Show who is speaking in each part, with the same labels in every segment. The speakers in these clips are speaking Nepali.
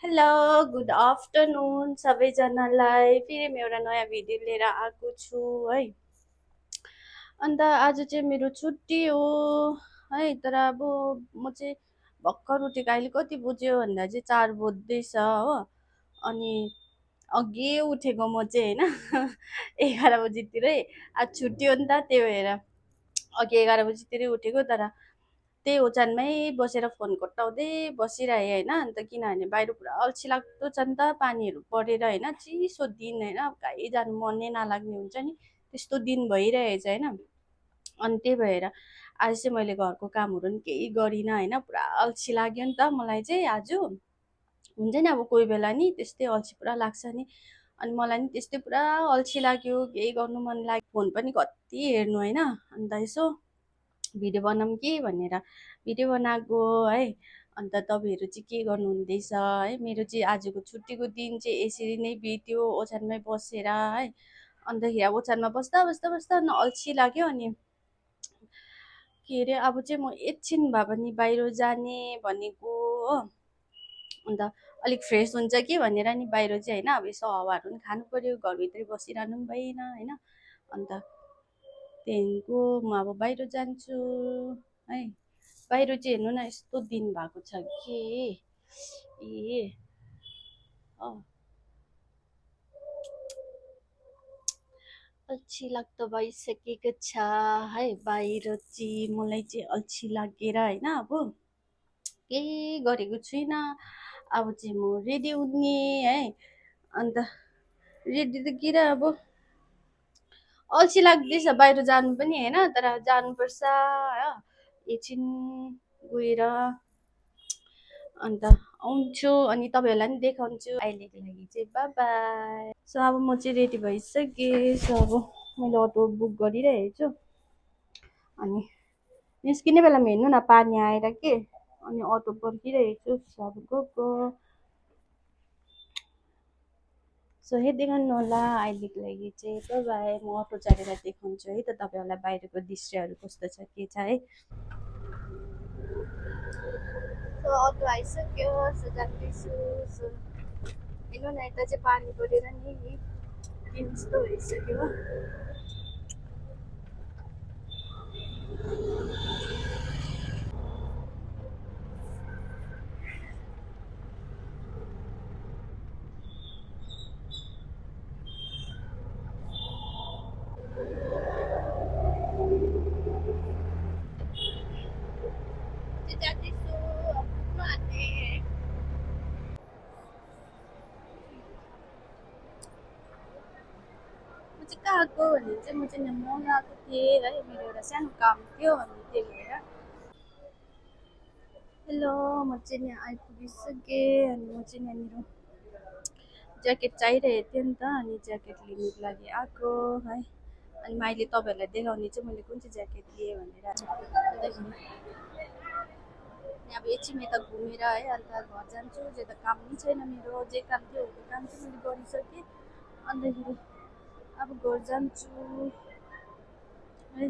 Speaker 1: हेलो, गुड आफ्टरनुन सबैजनालाई। फेरि म एउटा नयाँ भिडियो लिएर आएको छु है। अन्त आज चाहिँ मेरो छुट्टी हो है। तर अब म चाहिँ भर्खर उठेको। अहिले कति बुझ्यो भन्दा चाहिँ 4 बज्दैछ हो। अनि अघि उठेको म चाहिँ होइन 11 बजीतिरै। आज छुट्टी हो नि त, त्यही भएर अघि 11 बजीतिरै उठेको। तर त्यही ओछ्यानमै बसेर फोन कोट्टाउँदै बसिरहेँ होइन। अन्त किनभने बाहिर पुरा अल्छी लाग्दो छ नि त, पानीहरू परेर होइन। चिसो दिन होइन, कहीँ जानु मनै नलाग्ने हुन्छ नि, त्यस्तो दिन भइरहेछ होइन। अनि त्यही भएर आज चाहिँ मैले घरको कामहरू पनि केही गरिनँ होइन। पुरा अल्छी लाग्यो नि त मलाई चाहिँ आज। हुन्छ नि अब कोही बेला नि त्यस्तै अल्छी पुरा लाग्छ नि। अनि मलाई नि त्यस्तै पुरा अल्छी लाग्यो, केही गर्नु मन लाग्यो। फोन पनि कति हेर्नु होइन। अन्त यसो भिडियो बनाऊँ कि भनेर भिडियो बनाएको है। अन्त तपाईँहरू चाहिँ के गर्नुहुँदैछ है। मेरो चाहिँ आजको छुट्टीको दिन चाहिँ यसरी नै बित्यो ओछ्यानमै बसेर है। अन्तखेरि अब ओछ्यानमा बस्दा बस्दा बस्दा न अल्छी लाग्यो। अनि के अरे अब चाहिँ म एकछिन भए पनि बाहिर जाने भनेको हो। अन्त अलिक फ्रेस हुन्छ कि भनेर नि बाहिर चाहिँ होइन। अब यसो हावाहरू पनि खानु पर्यो, घरभित्रै बसिरहनु पनि भएन होइन। अन्त त्यहाँदेखिको म अब बाहिर जान्छु है। बाहिर चाहिँ हेर्नु न यस्तो दिन भएको छ कि ए अँ अल्छी लाग्दो भइसकेको छ है। बाहिर चाहिँ मलाई चाहिँ अल्छी लागेर होइन अब केही गरेको छुइनँ। अब चाहिँ म रेडी हुने है। अन्त रेडी त किन अब अल्छी लाग्दैछ बाहिर जानु पनि होइन। तर जानुपर्छ हो। एकछिन गएर अन्त आउँछु अनि तपाईँहरूलाई पनि देखाउँछु। अहिलेको लागि चाहिँ बाई बाई। सो अब म चाहिँ रेडी भइसकेँ। सो अब मैले अटो बुक गरिरहेको छु। अनि निस्किने बेलामा हेर्नु न पानी आएर के। अनि अटो पर्खिरहेको छु। सो अब गएको। सो हेर्दै गर्नु होला। अहिलेको लागि चाहिँ बाई बाई। म अटो चढेर देखाउँछु है त तपाईँहरूलाई बाहिरको दृश्यहरू कस्तो छ के छ है। सो अटो आइसक्यो। सो जाँदैछु। सो हेर्नु न यता चाहिँ पानी परेर नि दिन यस्तो भइसक्यो। जाँदैछु पुग्नु आँटेँ। म चाहिँ कहाँ गएको भने चाहिँ म चाहिँ यहाँ मल आएको थिएँ है। मेरो एउटा सानो काम थियो अनि त्यही भएर। हेलो, म चाहिँ यहाँ आइपुगिसकेँ। अनि म चाहिँ यहाँनिर ज्याकेट चाहिरहेको थियो नि त, अनि ज्याकेट लिनुको लागि आएको है। अनि म अहिले तपाईँहरूलाई देखाउने चाहिँ मैले कुन चाहिँ ज्याकेट लिएँ भनेर। अन्तखेरि अब एकछिन यता घुमेर है अन्त घर जान्छु। जे त काम पनि छैन मेरो, जे काम थियो त्यो काम चाहिँ मैले गरिसकेँ। अन्तखेरि अब घर जान्छु है।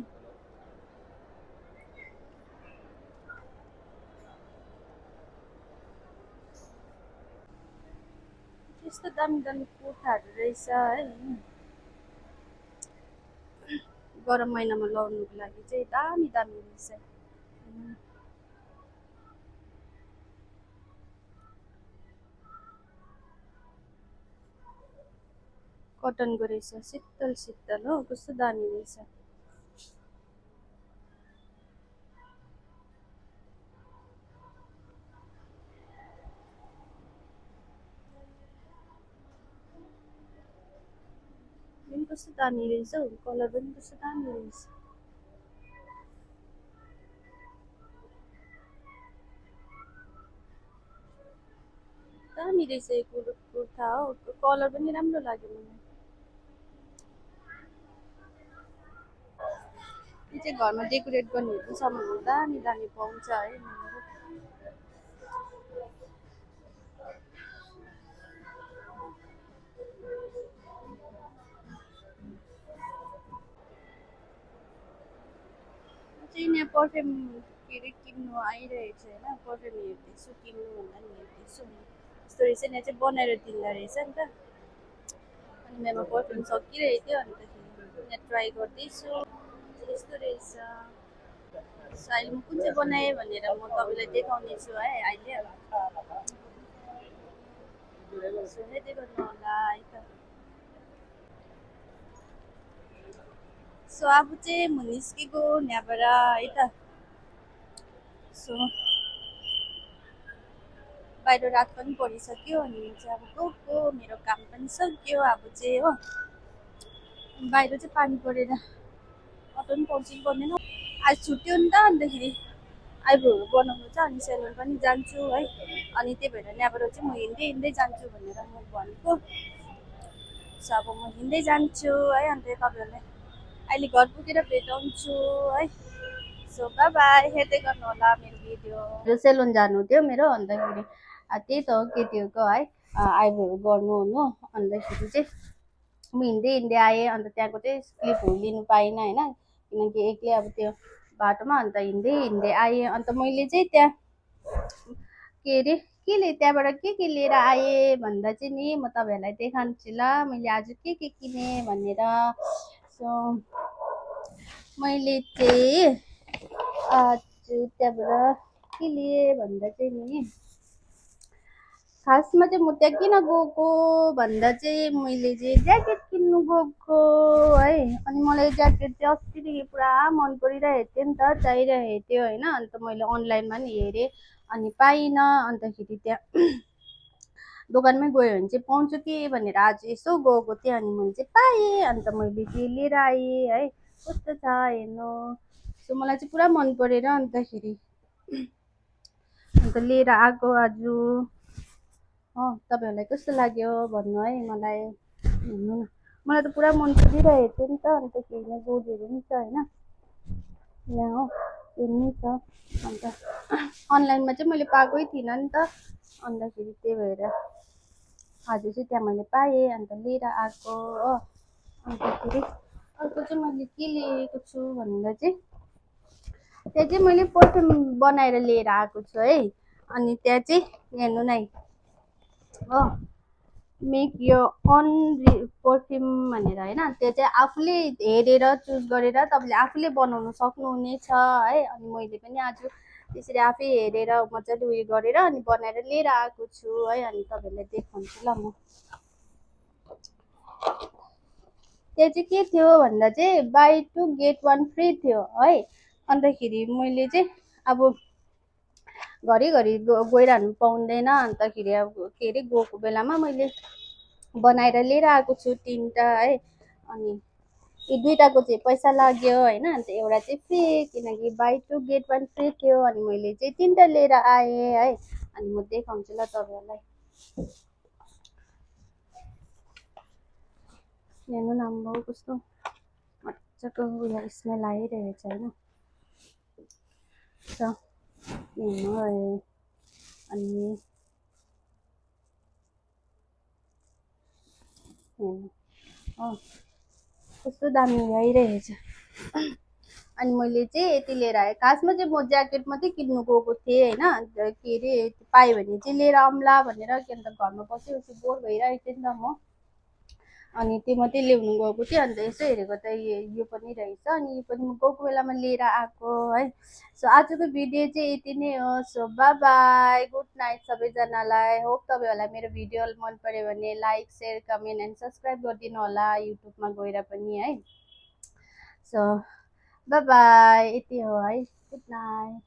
Speaker 1: यस्तो दामी दामी कुर्ताहरू रहेछ है। गरम महिनामा लगाउनुको लागि चाहिँ दामी दामी रहेछ। कटनको रहेछ, शीतल शीतल हो, कस्तो दामी रहेछ। पनि कस्तो दामी रहेछ हौ, कलर पनि कस्तो दामी रहेछ। दामी रहेछ यो कुर्ता हो, कलर पनि राम्रो लाग्यो मलाई। यो चाहिँ घरमा डेकोरेट गर्नेहरू सामानहरू दामी दामी पाउँछ है। म चाहिँ यहाँ पर्फ्युम के अरे किन्नु आइरहेको छु होइन। पर्फ्युम हेर्दैछु, किन्नु भन्दा नि हेर्दैछु। यस्तो रहेछ नि चाहिँ बनाएर दिँदो रहेछ नि त अनि मेरोमा पर्फ्युम सकिरहेको थियो अन्तखेरि यहाँ ट्राई गर्दैछु यस्तो रहेछ सो अहिले म कुन चाहिँ बनाएँ भनेर म तपाईँलाई देखाउने छु है अहिले सो हेर्दै गर्नु होला है त सो अब चाहिँ म निस्केको यहाँबाट है त सो बाहिर रात पनि परिसक्यो अनि म चाहिँ अब गएको मेरो काम पनि सक्यो अब चाहिँ हो बाहिर चाहिँ पानी परेर अटो पनि पाउँछ कि पर्दैन आज छुट्यो नि त अन्तखेरि आइब्रोहरू बनाउनु छ अनि सेलुन पनि जान्छु है अनि त्यही भएर यहाँबाट चाहिँ म हिँड्दै हिँड्दै जान्छु भनेर म भनेको सो अब म हिँड्दै जान्छु है अन्त तपाईँहरूलाई अहिले घर पुगेर भेटाउँछु है सो बाई बाई हेर्दै गर्नु होला मेरो भिडियो सेलुन जानु थियो मेरो अन्तखेरि त्यही त हो केटीहरूको है आइब्रोहरू गर्नु हुनु अन्तखेरि चाहिँ म हिँड्दै हिँड्दै आएँ अन्त त्यहाँको चाहिँ क्लिपहरू लिनु पाइनँ होइन किनकि एक्लै अब त्यो बाटोमा अन्त हिँड्दै हिँड्दै आएँ अन्त मैले चाहिँ त्यहाँ के अरे त्यहाँबाट के लिएर आएँ भन्दा चाहिँ नि म तपाईँहरूलाई देखाउँछु ल मैले आज के किनेँ भनेर सो मैले चाहिँ आज त्यहाँबाट के लिएँ भन्दा चाहिँ नि खासमा चाहिँ म त्यहाँ किन गएको भन्दा चाहिँ मैले चाहिँ ज्याकेट किन्नु गएको है अनि मलाई ज्याकेट चाहिँ अस्तिदेखि पुरा मन परिरहेको थियो नि त चाहिरहेको थियो होइन अन्त मैले अनलाइनमा नि हेरेँ अनि पाइनँ अन्तखेरि त्यहाँ दोकानमै गयो भने चाहिँ पाउँछु कि भनेर आज यसो गएको थिएँ अनि मैले चाहिँ पाएँ अन्त मैले चाहिँ लिएर आएँ है कस्तो छ हेर्नु सो मलाई चाहिँ पुरा मन परेर अन्तखेरि अन्त लिएर आएको आज तपाईँहरूलाई कस्तो लाग्यो भन्नु है मलाई हेर्नु न मलाई त पुरा मन परिरहेको थियो नि त अन्तखेरि यहाँ बोर्डहरू पनि छ होइन यहाँ हो हेर्नु छ अन्त अनलाइनमा चाहिँ मैले पाएकै थिइनँ नि त अन्तखेरि त्यही भएर आज चाहिँ त्यहाँ मैले पाएँ अन्त लिएर आएको हो अन्तखेरि अर्को चाहिँ मैले के लिएको छु भन्दा चाहिँ त्यहाँ चाहिँ मैले पर्फ्युम बनाएर लिएर आएको छु है अनि त्यहाँ चाहिँ हेर्नु नै हो मेक यो अन पर्फ्युम भनेर होइन त्यो चाहिँ आफूले हेरेर चुज गरेर तपाईँले आफूले बनाउनु सक्नुहुनेछ है अनि मैले पनि आज त्यसरी आफै हेरेर मजाले उयो गरेर अनि बनाएर लिएर आएको छु है अनि तपाईँहरूलाई देखाउँछु ल म त्यो चाहिँ के थियो भन्दा चाहिँ बाई 2 गेट 1 फ्री थियो है अन्तखेरि मैले चाहिँ अब घरिघरि गइरहनु पाउँदैन अन्तखेरि अब के अरे गएको बेलामा मैले बनाएर लिएर आएको छु 3टा है अनि यो 2टाको चाहिँ पैसा लाग्यो होइन अन्त एउटा चाहिँ फ्री किनकि बाई 2 गेट 1 फ्री थियो अनि मैले चाहिँ 3टा लिएर आएँ है अनि म देखाउँछु ल तपाईँहरूलाई हेर्नु न आम्बो कस्तो मजाको उयो स्मेल आइरहेछ होइन हेर्नु अनि कस्तो दामी आइरहेछ अनि मैले चाहिँ यति लिएर आएँ खासमा चाहिँ म ज्याकेट मात्रै किन्नु गएको थिएँ होइन के अरे पाएँ भने चाहिँ लिएर आउँला भनेर के अन्त घरमा बसी बसी बोर भइरहेको थिएँ नि त म अनि त्यो मात्रै ल्याउनु गएको थिएँ अन्त यसो हेरेको त यो पनि रहेछ अनि यो पनि म गएको बेलामा लिएर आएको है सो आजको भिडियो चाहिँ यति नै हो so by by good night सबैजनालाई होप तपाईँहरूलाई मेरो भिडियो मन पर्यो भने like share comment and subscribe गरिदिनु होला युट्युबमा गएर पनि है सो बाई बाई यति हो है गुड नाइट